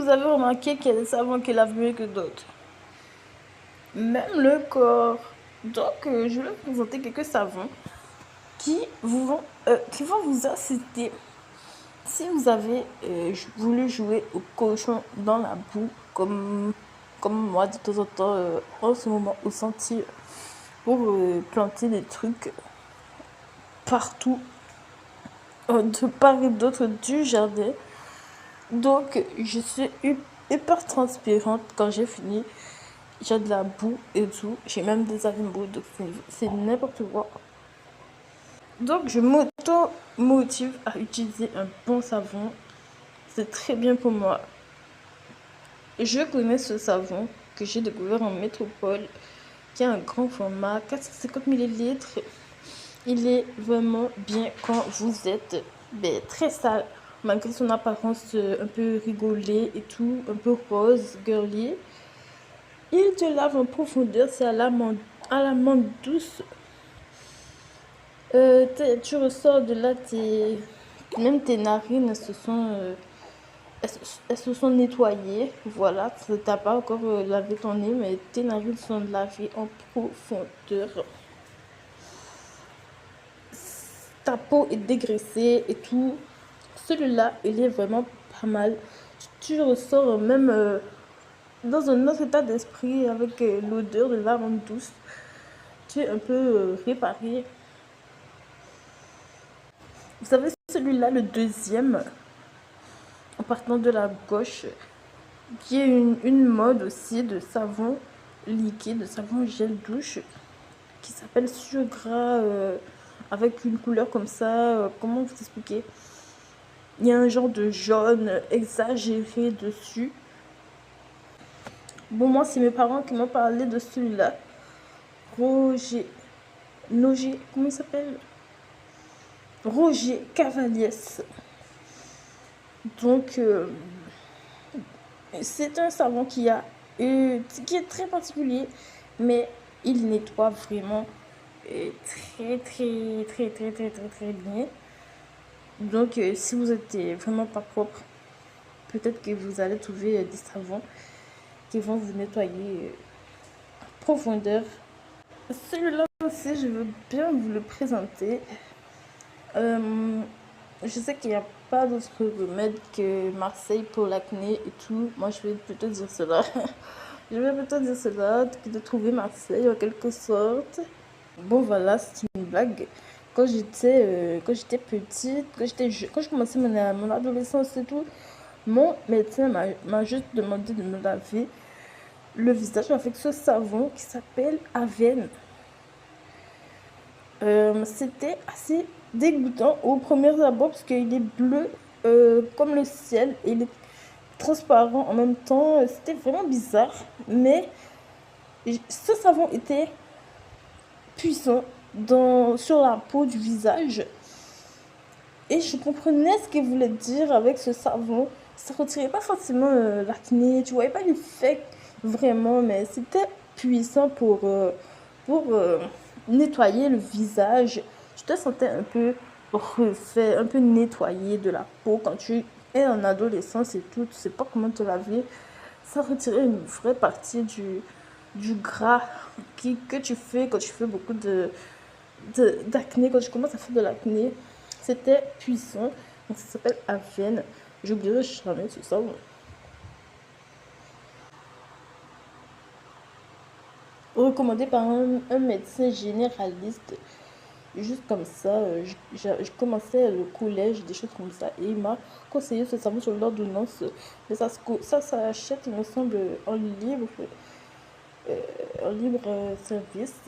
Vous avez remarqué qu'il y a des savons qui lavent mieux que d'autres. Même le corps. Donc, je vais vous présenter quelques savons qui vont vous assister. Si vous avez voulu jouer au cochon dans la boue, comme moi de temps en temps, en ce moment au sentier, pour planter des trucs partout, de part et d'autre du jardin. Donc, je suis hyper transpirante quand j'ai fini. J'ai de la boue et tout. J'ai même des animaux, donc c'est n'importe quoi. Donc, je m'auto-motive à utiliser un bon savon. C'est très bien pour moi. Je connais ce savon que j'ai découvert en métropole, qui a un grand format, 450 ml. Il est vraiment bien quand vous êtes très sale, malgré son apparence un peu rigolée et tout, un peu rose, girly. Il te lave en profondeur, c'est à l'amande douce. Tu ressors de là, même tes narines elles se sont nettoyées. Voilà, tu n'as pas encore lavé ton nez, mais tes narines sont lavées en profondeur. Ta peau est dégraissée et tout. Celui-là, il est vraiment pas mal. Tu ressors même dans un autre état d'esprit avec l'odeur de lavande douce. Tu es un peu réparé. Vous savez, celui-là, le deuxième, en partant de la gauche, qui est une mode aussi de savon liquide, de savon gel douche, qui s'appelle Surgras, avec une couleur comme ça. Comment vous expliquer? Il y a un genre de jaune exagéré dessus. Bon, moi, c'est mes parents qui m'ont parlé de celui-là. Noger, comment il s'appelle? Roger Cavaliès. Donc, c'est un savon qui est très particulier, mais il nettoie vraiment très, très, très, très, très, très, très bien. Donc, si vous êtes vraiment pas propre, peut-être que vous allez trouver des savons qui vont vous nettoyer en profondeur. Celui-là aussi, je veux bien vous le présenter. Je sais qu'il n'y a pas d'autre remède que Marseille pour l'acné et tout. Moi, je vais plutôt dire cela. Je vais plutôt dire cela, de trouver Marseille en quelque sorte. Bon, voilà, c'est une blague. Quand j'étais petite, quand je commençais mon adolescence et tout, mon médecin m'a juste demandé de me laver le visage avec ce savon qui s'appelle Avène. C'était assez dégoûtant au premier abord parce qu'il est bleu comme le ciel et il est transparent en même temps. C'était vraiment bizarre, mais ce savon était puissant sur la peau du visage et je comprenais ce qu'il voulait dire avec ce savon. Ça retirait pas forcément l'acné, tu voyais pas l'effet vraiment, mais c'était puissant pour nettoyer le visage. Je te sentais un peu refait, un peu nettoyé de la peau quand tu es en adolescence et tout, tu sais pas comment te laver. Ça retirait une vraie partie du gras que tu fais quand tu fais beaucoup d'acné, quand tu commences à faire de l'acné. C'était puissant. Donc ça s'appelle Avène. J'oublierai jamais ce savon. Recommandé par un médecin généraliste. Juste comme ça, je commençais le collège, des choses comme ça, et il m'a conseillé ce savon sur l'ordonnance. Mais ça s'achète, il me semble, en libre service.